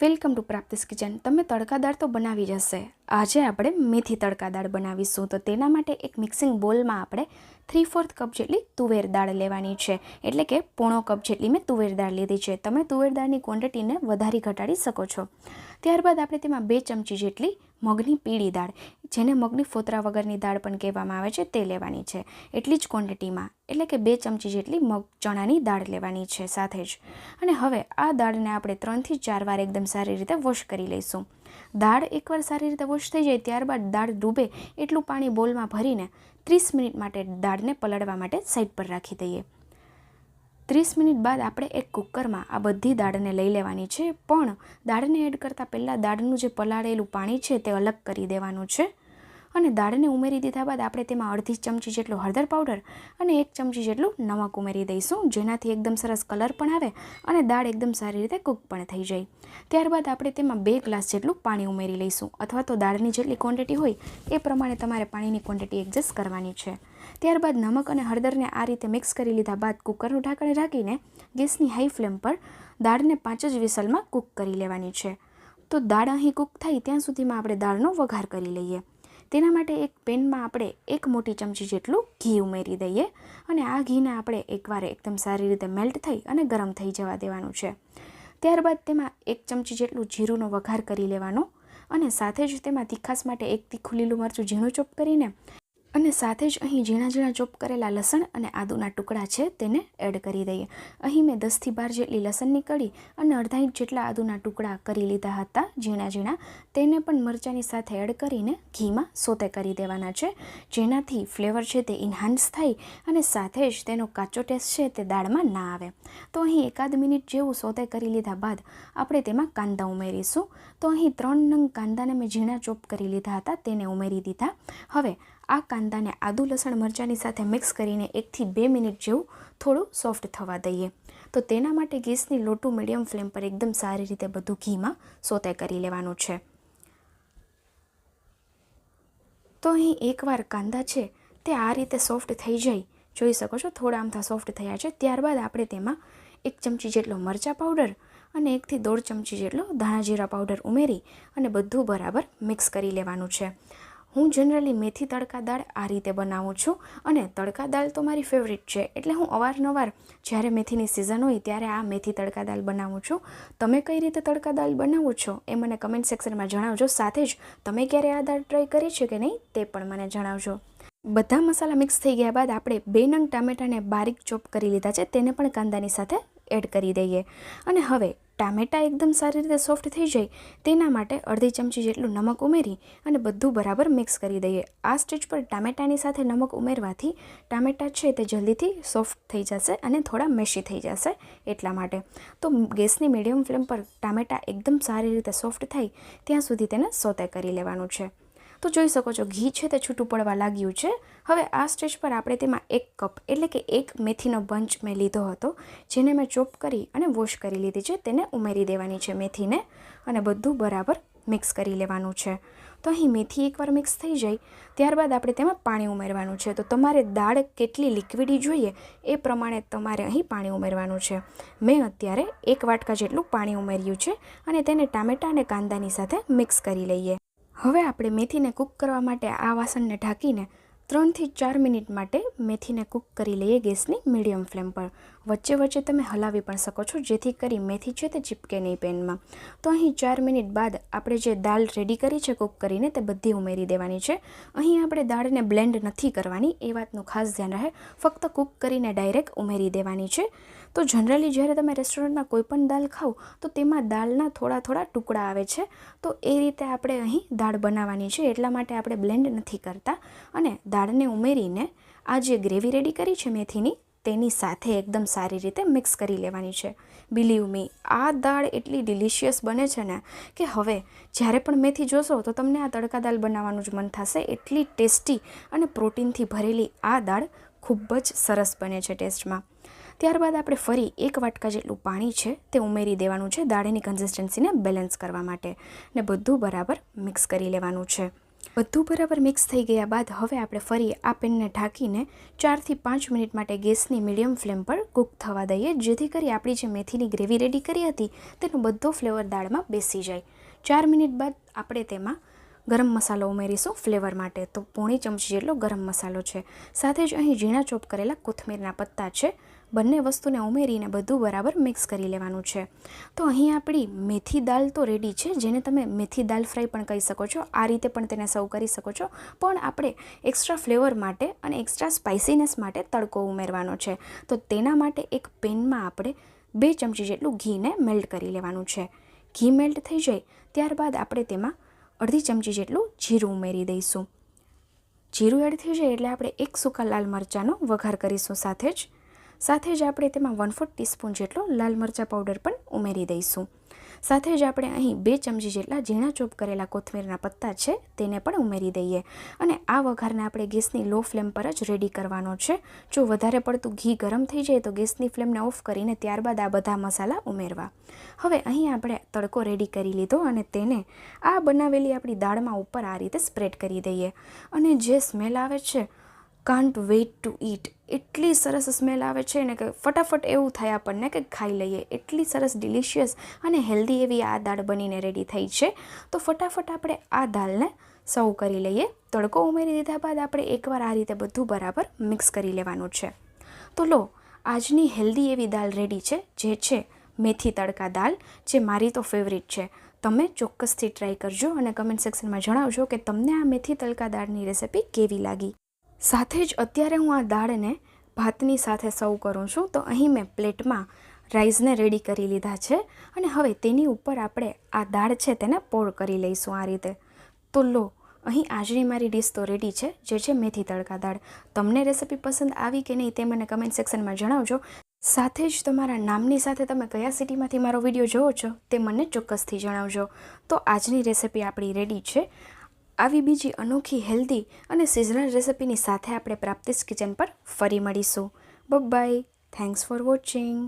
Welcome to પ્રાપ્તિસ kitchen. તમે તડકા દાળ તો બનાવી જ હશે। આજે આપણે મેથી તડકા દાળ બનાવીશું। તો તેના માટે એક મિક્સિંગ બોલમાં આપણે 3/4 કપ જેટલી તુવેર દાળ લેવાની છે, એટલે કે પોણો કપ જેટલી મેં તુવેર દાળ લીધી છે। તમે તુવેર દાળની ક્વોન્ટિટીને વધારી ઘટાડી શકો છો। ત્યારબાદ આપણે તેમાં 2 ચમચી જેટલી મગની પીળી દાળ, જેને મગની ફોતરા વગરની દાળ પણ કહેવામાં આવે છે, તે લેવાની છે એટલી જ ક્વોન્ટિટીમાં, એટલે કે 2 ચમચી જેટલી મગ ચણાની દાળ લેવાની છે સાથે જ। અને હવે આ દાળને આપણે 3 થી 4 વાર એકદમ સારી રીતે વોશ કરી લઈશું। દાળ એકવાર સારી રીતે વોશ થઈ જાય ત્યારબાદ દાળ ડૂબે એટલું પાણી બોલમાં ભરીને 30 મિનિટ માટે દાળને પલળવા માટે સાઈડ પર રાખી દઈએ। 30 મિનિટ બાદ આપણે એક કુકરમાં આ બધી દાળને લઈ લેવાની છે, પણ દાળને એડ કરતાં પહેલાં દાળનું જે પલાળેલું પાણી છે તે અલગ કરી દેવાનું છે। અને દાળને ઉમેરી દીધા બાદ આપણે તેમાં અડધી ચમચી જેટલો હળદર પાવડર અને 1 ચમચી જેટલું નમક ઉમેરી દઈશું, જેનાથી એકદમ સરસ કલર પણ આવે અને દાળ એકદમ સારી રીતે કૂક પણ થઈ જાય। ત્યારબાદ આપણે તેમાં 2 ગ્લાસ જેટલું પાણી ઉમેરી લઈશું, અથવા તો દાળની જેટલી ક્વોન્ટિટી હોય એ પ્રમાણે તમારે પાણીની ક્વોન્ટિટી એડજસ્ટ કરવાની છે। ત્યારબાદ નમક અને હળદરને આ રીતે મિક્સ કરી લીધા બાદ કુકરનું ઢાંકણ રાખીને ગેસની હાઈ ફ્લેમ પર દાળને 5 જ વિસલમાં કૂક કરી લેવાની છે। તો દાળ અહીં કૂક થાય ત્યાં સુધીમાં આપણે દાળનો વઘાર કરી લઈએ। તેના માટે એક પેનમાં આપણે 1 મોટી ચમચી જેટલું ઘી ઉમેરી દઈએ અને આ ઘીને આપણે એકવાર એકદમ સારી રીતે મેલ્ટ થઈ અને ગરમ થઈ જવા દેવાનું છે। ત્યારબાદ તેમાં 1 ચમચી જેટલું જીરુંનો વઘાર કરી લેવાનો અને સાથે જ તેમાં તીખાસ માટે 1 તીખું લીલું મરચું ઝીણું ચોપ કરીને અને સાથે જ અહીં ઝીણા ઝીણા ચોપ કરેલા લસણ અને આદુના ટુકડા છે તેને એડ કરી દઈએ। અહીં મેં 10 થી 12 જેટલી લસણની કળી અને અડધા ઇંચ જેટલા આદુના ટુકડા કરી લીધા હતા ઝીણા ઝીણા, તેને પણ મરચાંની સાથે એડ કરીને ઘીમાં સોતે કરી દેવાના છે, જેનાથી ફ્લેવર છે તે ઇન્હાન્સ થાય અને સાથે જ તેનો કાચો ટેસ્ટ છે તે દાળમાં ના આવે। તો અહીં 1 મિનિટ જેવું સોતે કરી લીધા બાદ આપણે તેમાં કાંદા ઉમેરીશું। તો અહીં 3 નંગ કાંદાને મેં ઝીણા ચોપ કરી લીધા હતા, તેને ઉમેરી દીધા। હવે આ કાંદાને આદુ લસણ મરચાંની સાથે મિક્સ કરીને 1 થી 2 મિનિટ જેવું થોડું સોફ્ટ થવા દઈએ। તો તેના માટે ગેસની લો ટુ મીડિયમ ફ્લેમ પર એકદમ સારી રીતે બધું ઘીમાં સોતે કરી લેવાનું છે। તો અહીં એકવાર કાંદા છે તે આ રીતે સોફ્ટ થઈ જાય, જોઈ શકો છો થોડા આમથા સોફ્ટ થયા છે, ત્યારબાદ આપણે તેમાં 1 ચમચી જેટલો મરચાં પાવડર અને 1 થી 1.5 ચમચી જેટલો ધાણા જીરા પાવડર ઉમેરી અને બધું બરાબર મિક્સ કરી લેવાનું છે। હું જનરલી મેથી તડકા દાળ આ રીતે બનાવું છું અને તડકા દાળ તો મારી ફેવરિટ છે, એટલે હું અવારનવાર જ્યારે મેથીની સિઝન હોય ત્યારે આ મેથી તડકા દાળ બનાવું છું। તમે કઈ રીતે તડકા દાળ બનાવો છો એ મને કમેન્ટ સેક્શનમાં જણાવજો, સાથે જ તમે ક્યારે આ દાળ ટ્રાય કરી છે કે નહીં તે પણ મને જણાવજો। બધા મસાલા મિક્સ થઈ ગયા બાદ આપણે 2 નંગ ટામેટાને બારીક ચોપ કરી લીધા છે, તેને પણ કાંદાની સાથે એડ કરી દઈએ અને હવે ટામેટાં એકદમ સારી રીતે સોફ્ટ થઈ જાય તેના માટે અડધી ચમચી જેટલું નમક ઉમેરી અને બધું બરાબર મિક્સ કરી દઈએ। આ સ્ટેજ પર ટામેટાની સાથે નમક ઉમેરવાથી ટામેટાં છે તે જલ્દીથી સોફ્ટ થઈ જશે અને થોડા મેશી થઈ જશે, એટલા માટે તો ગેસની મીડિયમ ફ્લેમ પર ટામેટાં એકદમ સારી રીતે સોફ્ટ થાય ત્યાં સુધી તેને સોતે કરી લેવાનું છે। તો જોઈ શકો છો ઘી છે તે છૂટું પડવા લાગ્યું છે। હવે આ સ્ટેજ પર આપણે તેમાં 1 કપ એટલે કે 1 મેથીનો બંચ મેં લીધો હતો, જેને મેં ચોપ કરી અને વોશ કરી લીધી છે, તેને ઉમેરી દેવાની છે મેથીને અને બધું બરાબર મિક્સ કરી લેવાનું છે। તો અહીં મેથી એકવાર મિક્સ થઈ જાય ત્યારબાદ આપણે તેમાં પાણી ઉમેરવાનું છે। તો તમારે દાળ કેટલી લિક્વિડી જોઈએ એ પ્રમાણે તમારે અહીં પાણી ઉમેરવાનું છે। મેં અત્યારે 1 વાટકા જેટલું પાણી ઉમેર્યું છે અને તેને ટામેટાં અને કાંદાની સાથે મિક્સ કરી લઈએ। હવે આપણે મેથીને કૂક કરવા માટે આ વાસણને ઢાંકીને 3 થી 4 મિનિટ માટે મેથીને કૂક કરી લઈએ ગેસની મીડિયમ ફ્લેમ પર। વચ્ચે વચ્ચે તમે હલાવી પણ શકો છો, જેથી કરી મેથી છે તે ચીપકે નહીં પેનમાં। તો અહીં 4 મિનિટ બાદ આપણે જે દાળ રેડી કરી છે કૂક કરીને તે બધી ઉમેરી દેવાની છે। અહીં આપણે દાળને બ્લેન્ડ નથી કરવાની, એ વાતનું ખાસ ધ્યાન રહે, ફક્ત કૂક કરીને ડાયરેક્ટ ઉમેરી દેવાની છે। તો જનરલી જ્યારે તમે રેસ્ટોરન્ટમાં કોઈ પણ દાળ ખાઓ તો તેમાં દાળના થોડા થોડા ટુકડા આવે છે, તો એ રીતે આપણે અહીં દાળ બનાવવાની છે, એટલા માટે આપણે બ્લેન્ડ નથી કરતા અને દાળને ઉમેરીને આ જે ગ્રેવી રેડી કરી છે મેથીની તેની સાથે એકદમ સારી રીતે મિક્સ કરી લેવાની છે। બિલીવ મી, આ દાળ એટલી ડિલિશિયસ બને છે ને કે હવે જ્યારે પણ મેથી જોશો તો તમને આ તડકા દાળ બનાવવાનું જ મન થશે, એટલી ટેસ્ટી અને પ્રોટીનથી ભરેલી આ દાળ ખૂબ જ સરસ બને છે ટેસ્ટમાં। ત્યારબાદ આપણે ફરી 1 વાટકા જેટલું પાણી છે તે ઉમેરી દેવાનું છે દાળની કન્સિસ્ટન્સીને બેલેન્સ કરવા માટે ને બધું બરાબર મિક્સ કરી લેવાનું છે। બધું બરાબર મિક્સ થઈ ગયા બાદ હવે આપણે ફરી આ પેનને ઢાંકીને 4 થી 5 મિનિટ માટે ગેસની મીડિયમ ફ્લેમ પર કૂક થવા દઈએ, જેથી કરી આપણી જે મેથીની ગ્રેવી રેડી કરી હતી તેનો બધો ફ્લેવર દાળમાં બેસી જાય. 4 મિનિટ બાદ આપણે તેમાં ગરમ મસાલો ઉમેરીશું ફ્લેવર માટે. તો પોણી ચમચી જેટલો ગરમ મસાલો છે, સાથે જ અહીં ઝીણા ચોપ કરેલા કોથમીરના પત્તા છે. બંને વસ્તુને ઉમેરીને બધું બરાબર મિક્સ કરી લેવાનું છે. તો અહીં આપણી મેથી દાળ તો રેડી છે, જેને તમે મેથી દાળ ફ્રાય પણ કહી શકો છો. આ રીતે પણ તેને સર્વ કરી શકો છો. પણ આપણે એક્સ્ટ્રા ફ્લેવર માટે અને એક્સ્ટ્રા સ્પાઇસીનેસ માટે તડકો ઉમેરવાનો છે. તો તેના માટે એક પેનમાં આપણે 2 ચમચી જેટલું ઘીને મેલ્ટ કરી લેવાનું છે. ઘી મેલ્ટ થઈ જાય ત્યારબાદ આપણે તેમાં અડધી ચમચી જેટલું જીરું ઉમેરી દઈશું. જીરું એડ થઈ જાય એટલે આપણે 1 સૂકા લાલ મરચાંનો વઘાર કરીશું. સાથે જ આપણે તેમાં 1/4 ટીસ્પૂન જેટલો લાલ મરચાં પાવડર પણ ઉમેરી દઈશું. સાથે જ આપણે અહીં 2 ચમચી જેટલા ઝીણા ચોપ કરેલા કોથમીરના પત્તા છે તેને પણ ઉમેરી દઈએ. અને આ વઘારને આપણે ગેસની લો ફ્લેમ પર જ રેડી કરવાનો છે. જો વધારે પડતું ઘી ગરમ થઈ જાય તો ગેસની ફ્લેમને ઓફ કરીને ત્યારબાદ આ બધા મસાલા ઉમેરવા. હવે અહીં આપણે તડકો રેડી કરી લીધો અને તેને આ બનાવેલી આપણી દાળમાં ઉપર આ રીતે સ્પ્રેડ કરી દઈએ. અને જે સ્મેલ આવે છે, કાન્ટ વેઇટ ટુ ઈટ. એટલી સરસ સ્મેલ આવે છે ને કે ફટાફટ એવું થાય આપણને કે ખાઈ લઈએ. એટલી સરસ ડિલિશિયસ અને હેલ્ધી એવી આ દાળ બનીને રેડી થઈ છે. તો ફટાફટ આપણે આ દાળને સર્વ કરી લઈએ. તડકો ઉમેરી દીધા બાદ આપણે એકવાર આ રીતે બધું બરાબર મિક્સ કરી લેવાનું છે. તો લો, આજની હેલ્ધી એવી દાળ રેડી છે, જે છે મેથી તડકા દાળ, જે મારી તો ફેવરિટ છે. તમે ચોક્કસથી ટ્રાય કરજો અને કમેન્ટ સેક્શનમાં જણાવજો કે તમને આ મેથી તડકા દાળની રેસિપી કેવી લાગી. સાથે જ અત્યારે હું આ દાળને ભાતની સાથે સર્વ કરું છું. તો અહીં મેં પ્લેટમાં રાઈસને રેડી કરી લીધા છે અને હવે તેની ઉપર આપણે આ દાળ છે તેને પોર કરી લઈશું આ રીતે. તો લો, અહીં આજની મારી ડિશ તો રેડી છે, જે છે મેથી તડકા દાળ. તમને રેસિપી પસંદ આવી કે નહીં તે મને કમેન્ટ સેક્શનમાં જણાવજો. સાથે જ તમારા નામની સાથે તમે કયા સિટીમાંથી મારો વિડીયો જોવો છો તે મને ચોક્કસથી જણાવજો. તો આજની રેસિપી આપણી રેડી છે. આવી બીજી અનોખી હેલ્ધી અને સિઝનલ રેસિપીની સાથે આપણે પ્રાપ્તિસ કિચન પર ફરી મળીશું. બાય. Thanks for watching.